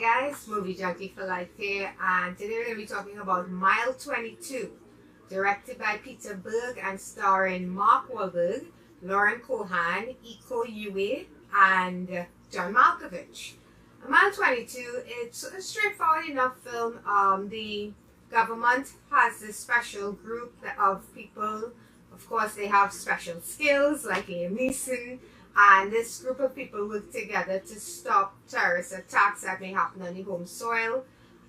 Hey guys, Movie Junkie for Life here, and today we're going to be talking about Mile 22, directed by Peter Berg and starring Mark Wahlberg, Lauren Cohan, Iko Uwais, and John Malkovich. Mile 22, it's a straightforward enough film. The government has this special group of people. Of course, they have special skills like Liam Neeson. And this group of people work together to stop terrorist attacks that may happen on the home soil.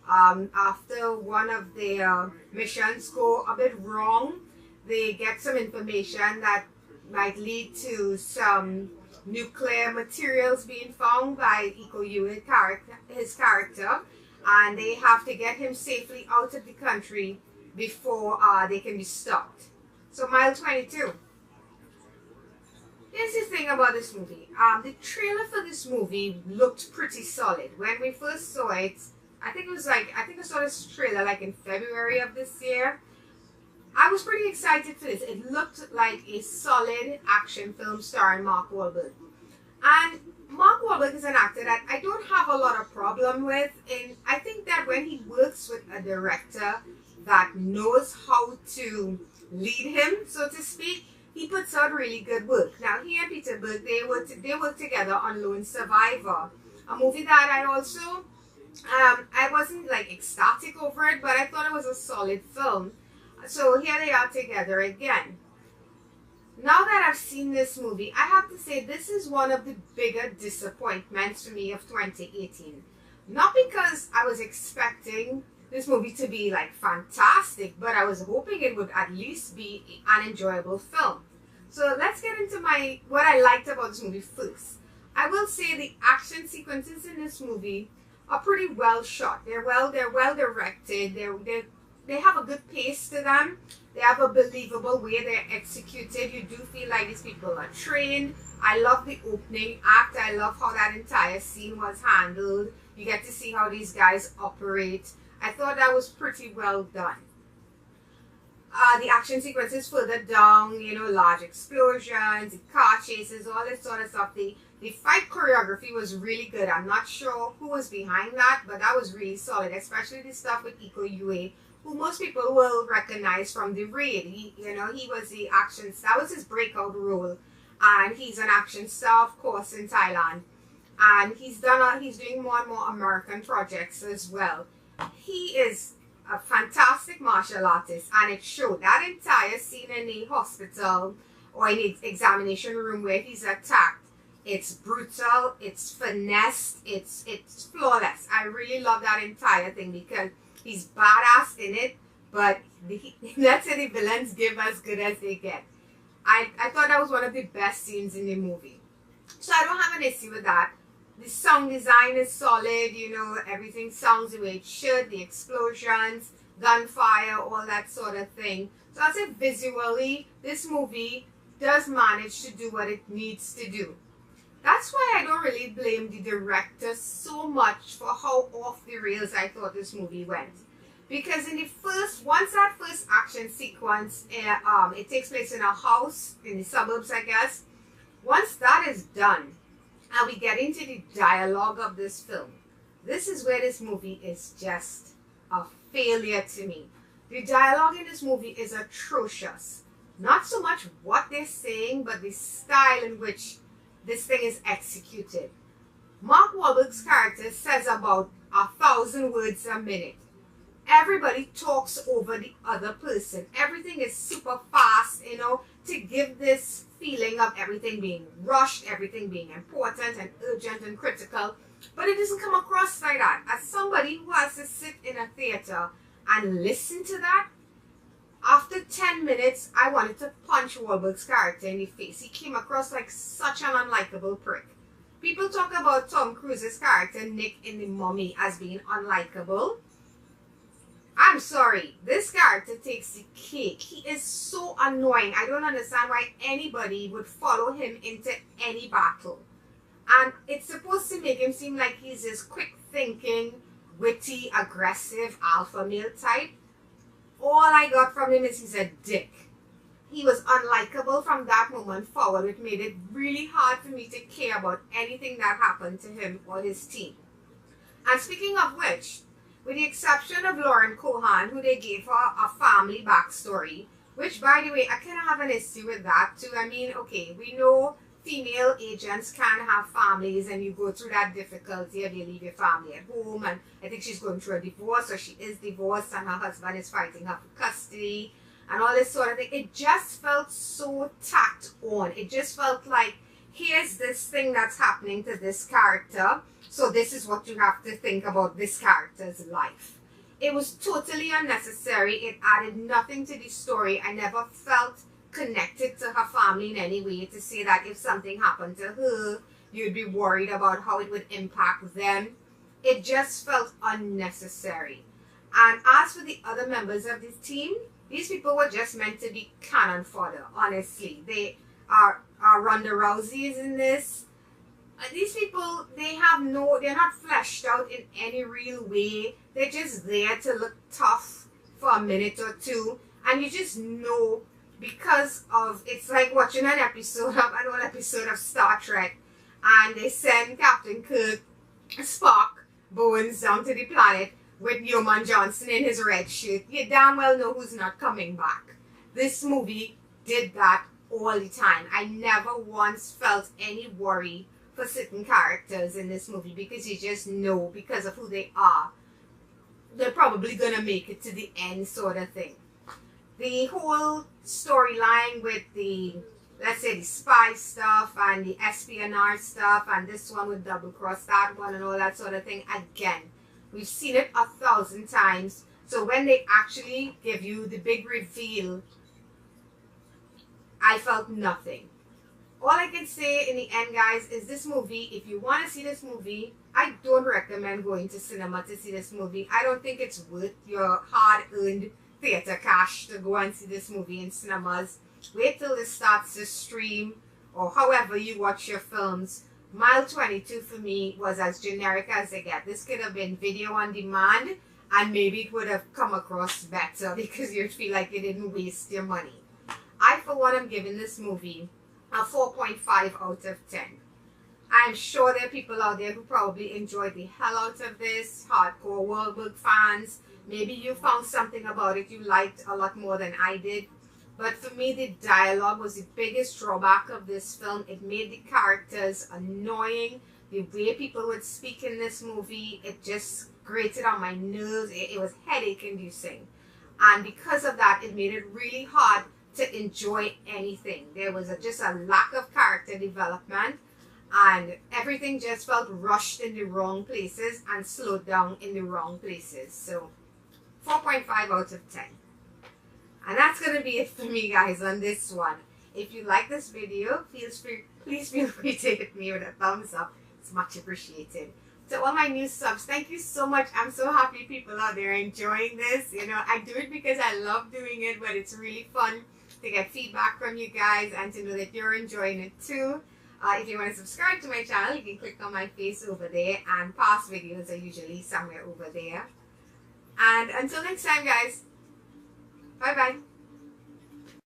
After one of their missions go a bit wrong, they get some information that might lead to some nuclear materials being found by Iko Uwais, his character, and they have to get him safely out of the country before they can be stopped. So Mile 22. Here's the thing about this movie. The trailer for this movie looked pretty solid. When we first saw it, I think I saw this trailer like in February of this year. I was pretty excited for this. It looked like a solid action film starring Mark Wahlberg. And Mark Wahlberg is an actor that I don't have a lot of problem with. And I think that when he works with a director that knows how to lead him, so to speak, he puts out really good work. Now, he and Peter Berg, they work together on Lone Survivor, a movie that I also, I wasn't like ecstatic over it, but I thought it was a solid film. So here they are together again. Now that I've seen this movie, I have to say this is one of the bigger disappointments for me of 2018. Not because I was expecting this movie to be like fantastic, but I was hoping it would at least be an enjoyable film. So let's get into what I liked about this movie first. I will say the action sequences in this movie are pretty well shot. They're well directed. They have a good pace to them. They have a believable way they're executed. You do feel like these people are trained. I love the opening act. I love how that entire scene was handled. You get to see how these guys operate. I thought that was pretty well done. The action sequences further down, large explosions, car chases, all this sort of stuff. The fight choreography was really good. I'm not sure who was behind that, but that was really solid, especially the stuff with Iko Uwais, who most people will recognize from The Raid. He was the action star. That was his breakout role, and he's an action star, of course, in Thailand. And he's doing more and more American projects as well. He is a fantastic martial artist, and it showed. That entire scene in the hospital or in the examination room where he's attacked, it's brutal, it's finessed, it's flawless. I really love that entire thing because he's badass in it, but let's say the villains give as good as they get. I thought that was one of the best scenes in the movie. So I don't have an issue with that. The sound design is solid, everything sounds the way it should, the explosions, gunfire, all that sort of thing. So I'd say visually, this movie does manage to do what it needs to do. That's why I don't really blame the director so much for how off the rails I thought this movie went. Because in once that first action sequence, it takes place in a house, in the suburbs, I guess. Once that is done, and we get into the dialogue of this film, this is where this movie is just a failure to me. The dialogue in this movie is atrocious. Not so much what they're saying, but the style in which this thing is executed. Mark Wahlberg's character says about 1,000 words a minute. Everybody talks over the other person. Everything is super fast, to give this feeling of everything being rushed, everything being important and urgent and critical. But it doesn't come across like that. As somebody who has to sit in a theater and listen to that, after 10 minutes, I wanted to punch Wahlberg's character in the face. He came across like such an unlikable prick. People talk about Tom Cruise's character, Nick, in The Mummy as being unlikable. I'm sorry, this character takes the cake. He is so annoying. I don't understand why anybody would follow him into any battle. And it's supposed to make him seem like he's this quick-thinking, witty, aggressive alpha male type. All I got from him is he's a dick. He was unlikable from that moment forward, which made it really hard for me to care about anything that happened to him or his team. And speaking of which, with the exception of Lauren Cohan, who they gave her a family backstory, which, by the way, I kind of have an issue with that too. I mean, okay, we know female agents can have families and you go through that difficulty of you leave your family at home, and I think she's going through a divorce, or she is divorced and her husband is fighting her for custody and all this sort of thing. It just felt so tacked on. It just felt like, here's this thing that's happening to this character, so this is what you have to think about this character's life. It was totally unnecessary. It added nothing to the story. I never felt connected to her family in any way to say that if something happened to her, you'd be worried about how it would impact them. It just felt unnecessary. And as for the other members of this team, these people were just meant to be cannon fodder, honestly. They are Ronda Rousey is in this. These people, they're not fleshed out in any real way. They're just there to look tough for a minute or two. And you just know, because of, it's like watching an old episode of Star Trek, and they send Captain Kirk, Spock, Bones down to the planet with Yeoman Johnson in his red shirt. You damn well know who's not coming back. This movie did that all the time. I never once felt any worry for certain characters in this movie, because you just know, because of who they are, they're probably gonna make it to the end, sort of thing. The whole storyline with the, let's say, the spy stuff and the espionage stuff, and this one would double cross that one and all that sort of thing, again, we've seen it 1,000 times. So when they actually give you the big reveal, I felt nothing. All I can say in the end, guys, is this movie, if you want to see this movie, I don't recommend going to cinema to see this movie. I don't think it's worth your hard-earned theater cash to go and see this movie in cinemas. Wait till this starts to stream, or however you watch your films. Mile 22 for me was as generic as they get. This could have been video on demand, and maybe it would have come across better, because you'd feel like you didn't waste your money. I, for one, am giving this movie a 4.5 out of 10. I'm sure there are people out there who probably enjoyed the hell out of this, hardcore Whalberg fans. Maybe you found something about it you liked a lot more than I did. But for me, the dialogue was the biggest drawback of this film. It made the characters annoying. The way people would speak in this movie, it just grated on my nerves. It was headache-inducing. And because of that, it made it really hard to enjoy anything. There was just a lack of character development, and everything just felt rushed in the wrong places and slowed down in the wrong places. So 4.5 out of 10. And that's going to be it for me, guys, on this one. If you like this video, please feel free to hit me with a thumbs up. It's much appreciated. To all my new subs, thank you so much. I'm so happy people out there enjoying this. You know, I do it because I love doing it, but it's really fun to get feedback from you guys and to know that you're enjoying it too. If you want to subscribe to my channel, you can click on my face over there, and past videos are usually somewhere over there. And until next time, guys, bye bye.